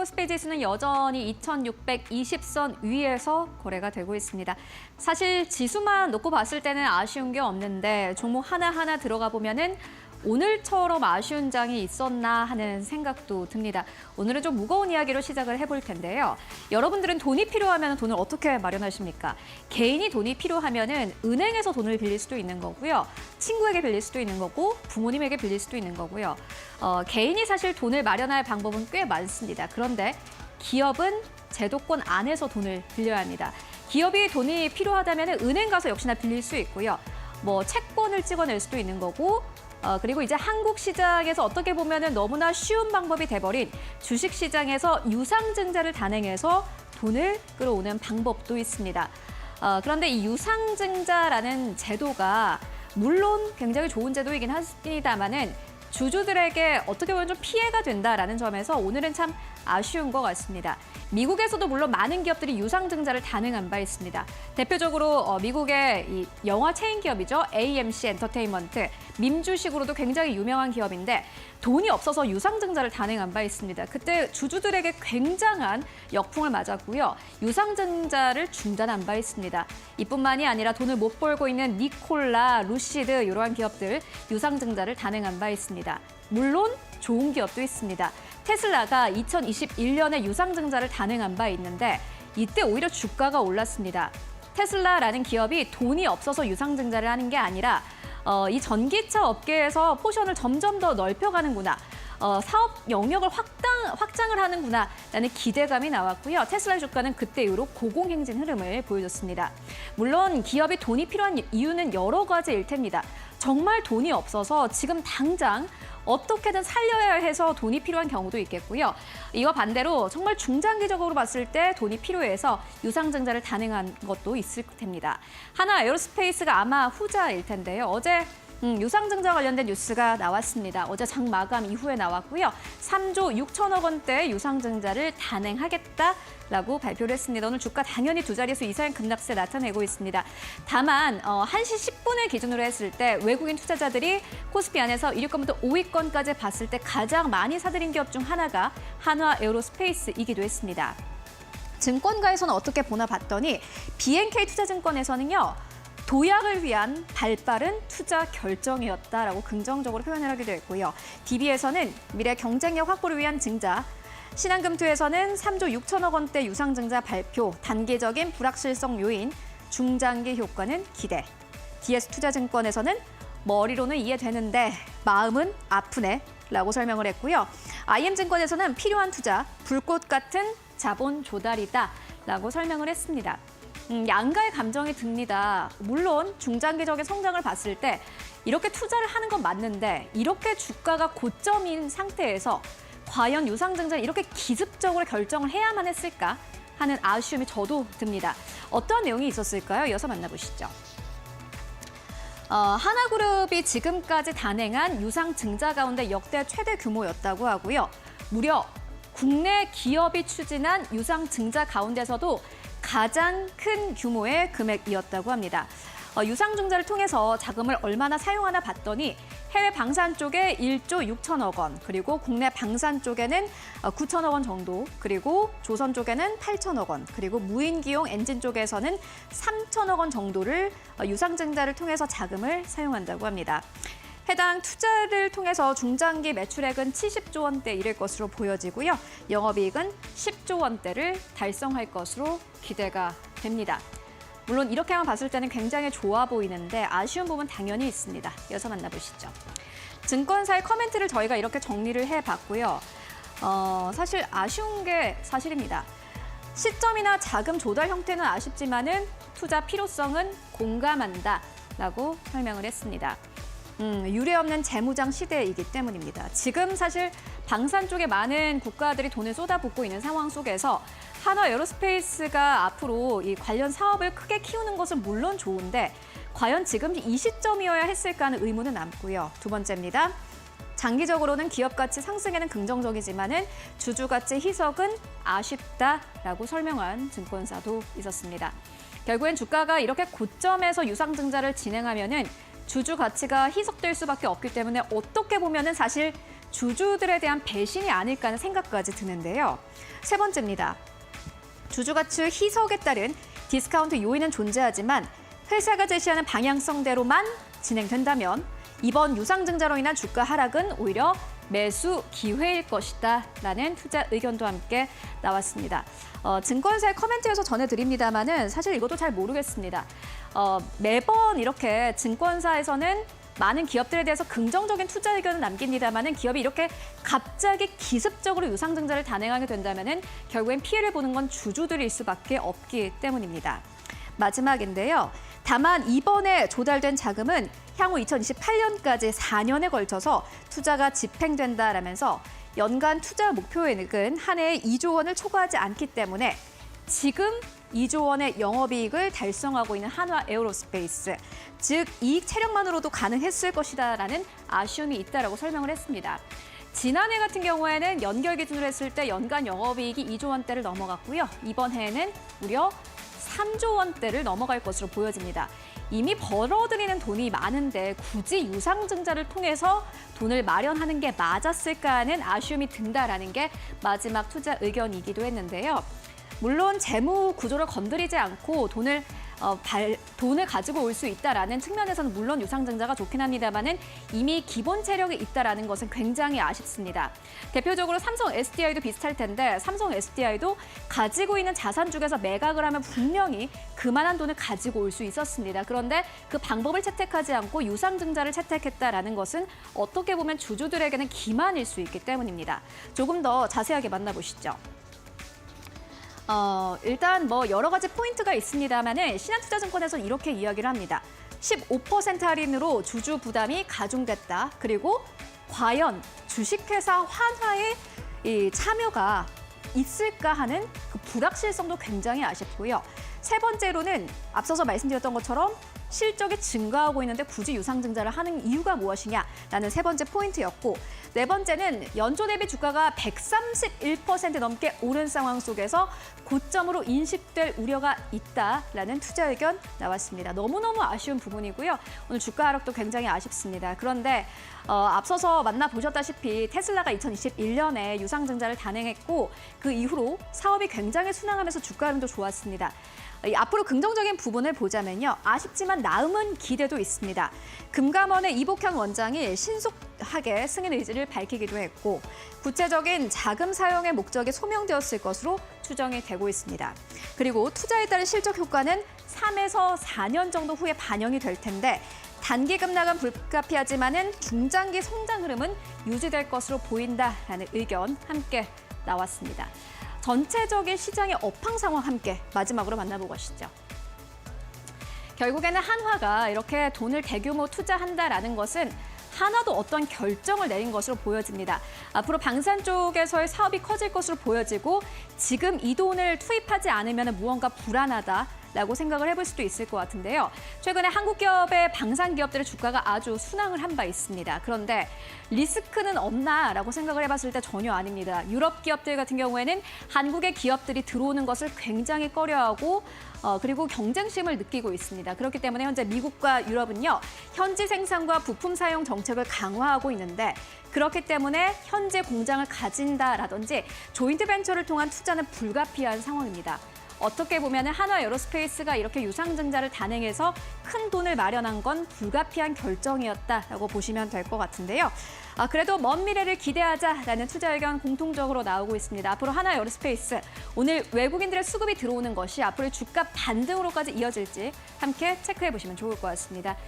코스피 지수는 여전히 2620선 위에서 거래가 되고 있습니다. 사실 지수만 놓고 봤을 때는 아쉬운 게 없는데 종목 하나하나 들어가 보면은 오늘처럼 아쉬운 장이 있었나 하는 생각도 듭니다. 오늘은 좀 무거운 이야기로 시작을 해볼 텐데요. 여러분들은 돈이 필요하면 돈을 어떻게 마련하십니까? 개인이 돈이 필요하면은 은행에서 돈을 빌릴 수도 있는 거고요. 친구에게 빌릴 수도 있는 거고 부모님에게 빌릴 수도 있는 거고요. 개인이 사실 돈을 마련할 방법은 꽤 많습니다. 그런데 기업은 제도권 안에서 돈을 빌려야 합니다. 기업이 돈이 필요하다면 은행 가서 역시나 빌릴 수 있고요. 뭐 채권을 찍어낼 수도 있는 거고 그리고 이제 한국 시장에서 어떻게 보면은 너무나 쉬운 방법이 돼버린 주식 시장에서 유상증자를 단행해서 돈을 끌어오는 방법도 있습니다. 그런데 이 유상증자라는 제도가 물론 굉장히 좋은 제도이긴 합니다만은 주주들에게 어떻게 보면 좀 피해가 된다라는 점에서 오늘은 참 아쉬운 것 같습니다. 미국에서도 물론 많은 기업들이 유상증자를 단행한 바 있습니다. 대표적으로 미국의 이 영화 체인 기업이죠. AMC 엔터테인먼트, 밈주식으로도 굉장히 유명한 기업인데 돈이 없어서 유상증자를 단행한 바 있습니다. 그때 주주들에게 굉장한 역풍을 맞았고요. 유상증자를 중단한 바 있습니다. 이뿐만이 아니라 돈을 못 벌고 있는 니콜라, 루시드 이러한 기업들 유상증자를 단행한 바 있습니다. 물론 좋은 기업도 있습니다. 테슬라가 2021년에 유상증자를 단행한 바 있는데 이때 오히려 주가가 올랐습니다. 테슬라라는 기업이 돈이 없어서 유상증자를 하는 게 아니라 이 전기차 업계에서 포션을 점점 더 넓혀가는구나. 사업 영역을 확장을 하는구나라는 기대감이 나왔고요. 테슬라 주가는 그때 이후로 고공행진 흐름을 보여줬습니다. 물론 기업이 돈이 필요한 이유는 여러 가지일 텐니다. 정말 돈이 없어서 지금 당장 어떻게든 살려야 해서 돈이 필요한 경우도 있겠고요. 이와 반대로 정말 중장기적으로 봤을 때 돈이 필요해서 유상증자를 단행한 것도 있을 텐니다. 하나 에어로스페이스가 아마 후자일 텐데요. 어제 유상증자 관련된 뉴스가 나왔습니다. 어제 장 마감 이후에 나왔고요. 3조 6천억 원대 유상증자를 단행하겠다라고 발표를 했습니다. 오늘 주가 당연히 두 자릿수 이상의 급락세 나타내고 있습니다. 다만 1시 10분을 기준으로 했을 때 외국인 투자자들이 코스피 안에서 1위권부터 5위권까지 봤을 때 가장 많이 사들인 기업 중 하나가 한화 에어로스페이스이기도 했습니다. 증권가에서는 어떻게 보나 봤더니 BNK 투자증권에서는요. 도약을 위한 발빠른 투자 결정이었다라고 긍정적으로 표현을 하기도 했고요. DB에서는 미래 경쟁력 확보를 위한 증자, 신한금투에서는 3조 6천억 원대 유상증자 발표, 단기적인 불확실성 요인, 중장기 효과는 기대. DS투자증권에서는 머리로는 이해되는데 마음은 아프네 라고 설명을 했고요. IM증권에서는 필요한 투자, 불꽃 같은 자본 조달이다 라고 설명을 했습니다. 양가의 감정이 듭니다. 물론 중장기적인 성장을 봤을 때 이렇게 투자를 하는 건 맞는데 이렇게 주가가 고점인 상태에서 과연 유상증자를 이렇게 기습적으로 결정을 해야만 했을까 하는 아쉬움이 저도 듭니다. 어떠한 내용이 있었을까요? 이어서 만나보시죠. 하나그룹이 지금까지 단행한 유상증자 가운데 역대 최대 규모였다고 하고요. 무려 국내 기업이 추진한 유상증자 가운데서도 가장 큰 규모의 금액이었다고 합니다. 유상증자를 통해서 자금을 얼마나 사용하나 봤더니 해외 방산 쪽에 1조 6천억 원, 그리고 국내 방산 쪽에는 9천억 원 정도, 그리고 조선 쪽에는 8천억 원, 그리고 무인기용 엔진 쪽에서는 3천억 원 정도를 유상증자를 통해서 자금을 사용한다고 합니다. 해당 투자를 통해서 중장기 매출액은 70조 원대 이를 것으로 보여지고요. 영업이익은 10조 원대를 달성할 것으로 기대가 됩니다. 물론 이렇게만 봤을 때는 굉장히 좋아 보이는데 아쉬운 부분 당연히 있습니다. 이어서 만나보시죠. 증권사의 커멘트를 저희가 이렇게 정리를 해봤고요. 사실 아쉬운 게 사실입니다. 시점이나 자금 조달 형태는 아쉽지만은 투자 필요성은 공감한다라고 설명을 했습니다. 유례 없는 재무장 시대이기 때문입니다. 지금 사실 방산 쪽에 많은 국가들이 돈을 쏟아붓고 있는 상황 속에서 한화 에어로스페이스가 앞으로 이 관련 사업을 크게 키우는 것은 물론 좋은데 과연 지금 이 시점이어야 했을까 하는 의문은 남고요. 두 번째입니다. 장기적으로는 기업 가치 상승에는 긍정적이지만은 주주 가치 희석은 아쉽다라고 설명한 증권사도 있었습니다. 결국엔 주가가 이렇게 고점에서 유상증자를 진행하면은 주주 가치가 희석될 수밖에 없기 때문에 어떻게 보면은 사실 주주들에 대한 배신이 아닐까 하는 생각까지 드는데요. 세 번째입니다. 주주가 측 희석에 따른 디스카운트 요인은 존재하지만 회사가 제시하는 방향성대로만 진행된다면 이번 유상증자로 인한 주가 하락은 오히려 매수 기회일 것이다 라는 투자 의견도 함께 나왔습니다. 증권사의 커멘트에서 전해드립니다마는 사실 이것도 잘 모르겠습니다. 매번 이렇게 증권사에서는 많은 기업들에 대해서 긍정적인 투자 의견을 남깁니다마는 기업이 이렇게 갑자기 기습적으로 유상증자를 단행하게 된다면은 결국엔 피해를 보는 건 주주들일 수밖에 없기 때문입니다. 마지막인데요. 다만 이번에 조달된 자금은 향후 2028년까지 4년에 걸쳐서 투자가 집행된다라면서 연간 투자 목표액은 한 해에 2조 원을 초과하지 않기 때문에 지금 2조 원의 영업이익을 달성하고 있는 한화 에어로스페이스, 즉 이익 체력만으로도 가능했을 것이다라는 아쉬움이 있다라고 설명을 했습니다. 지난해 같은 경우에는 연결 기준으로 했을 때 연간 영업이익이 2조 원대를 넘어갔고요. 이번 해에는 무려 3조 원대를 넘어갈 것으로 보여집니다. 이미 벌어들이는 돈이 많은데 굳이 유상증자를 통해서 돈을 마련하는 게 맞았을까 하는 아쉬움이 든다라는 게 마지막 투자 의견이기도 했는데요. 물론 재무 구조를 건드리지 않고 돈을 가지고 올 수 있다라는 측면에서는 물론 유상증자가 좋긴 합니다만은 이미 기본 체력이 있다라는 것은 굉장히 아쉽습니다. 대표적으로 삼성 SDI도 비슷할 텐데 삼성 SDI도 가지고 있는 자산 중에서 매각을 하면 분명히 그만한 돈을 가지고 올 수 있었습니다. 그런데 그 방법을 채택하지 않고 유상증자를 채택했다라는 것은 어떻게 보면 주주들에게는 기만일 수 있기 때문입니다. 조금 더 자세하게 만나보시죠. 일단 여러 가지 포인트가 있습니다만은 신한투자증권에서는 이렇게 이야기를 합니다. 15% 할인으로 주주 부담이 가중됐다. 그리고 과연 주식회사 환화에 이 참여가 있을까 하는 그 불확실성도 굉장히 아쉽고요. 세 번째로는 앞서서 말씀드렸던 것처럼 실적이 증가하고 있는데 굳이 유상증자를 하는 이유가 무엇이냐라는 세 번째 포인트였고, 네 번째는 연초 대비 주가가 131% 넘게 오른 상황 속에서 고점으로 인식될 우려가 있다라는 투자 의견 나왔습니다. 너무너무 아쉬운 부분이고요. 오늘 주가 하락도 굉장히 아쉽습니다. 그런데 앞서서 만나보셨다시피 테슬라가 2021년에 유상증자를 단행했고 그 이후로 사업이 굉장히 순항하면서 주가 흐름도 좋았습니다. 앞으로 긍정적인 부분을 보자면요. 아쉽지만 나음은 기대도 있습니다. 금감원의 이복현 원장이 신속하게 승인 의지를 밝히기도 했고 구체적인 자금 사용의 목적이 소명되었을 것으로 추정이 되고 있습니다. 그리고 투자에 따른 실적 효과는 3에서 4년 정도 후에 반영이 될 텐데 단기 급락은 불가피하지만은 중장기 성장 흐름은 유지될 것으로 보인다라는 의견 함께 나왔습니다. 전체적인 시장의 업황 상황 함께 마지막으로 만나보고 가시죠. 결국에는 한화가 이렇게 돈을 대규모 투자한다라는 것은 하나도 어떤 결정을 내린 것으로 보여집니다. 앞으로 방산 쪽에서의 사업이 커질 것으로 보여지고 지금 이 돈을 투입하지 않으면 무언가 불안하다라고 생각을 해볼 수도 있을 것 같은데요. 최근에 한국 기업의 방산 기업들의 주가가 아주 순항을 한 바 있습니다. 그런데 리스크는 없나라고 생각을 해봤을 때 전혀 아닙니다. 유럽 기업들 같은 경우에는 한국의 기업들이 들어오는 것을 굉장히 꺼려하고 그리고 경쟁심을 느끼고 있습니다. 그렇기 때문에 현재 미국과 유럽은요. 현지 생산과 부품 사용 정책을 강화하고 있는데 그렇기 때문에 현재 공장을 가진다라든지 조인트 벤처를 통한 투자는 불가피한 상황입니다. 어떻게 보면 한화 에어로스페이스가 이렇게 유상증자를 단행해서 큰 돈을 마련한 건 불가피한 결정이었다라고 보시면 될 것 같은데요. 그래도 먼 미래를 기대하자라는 투자 의견 공통적으로 나오고 있습니다. 앞으로 한화 에어로스페이스, 오늘 외국인들의 수급이 들어오는 것이 앞으로 주가 반등으로까지 이어질지 함께 체크해 보시면 좋을 것 같습니다.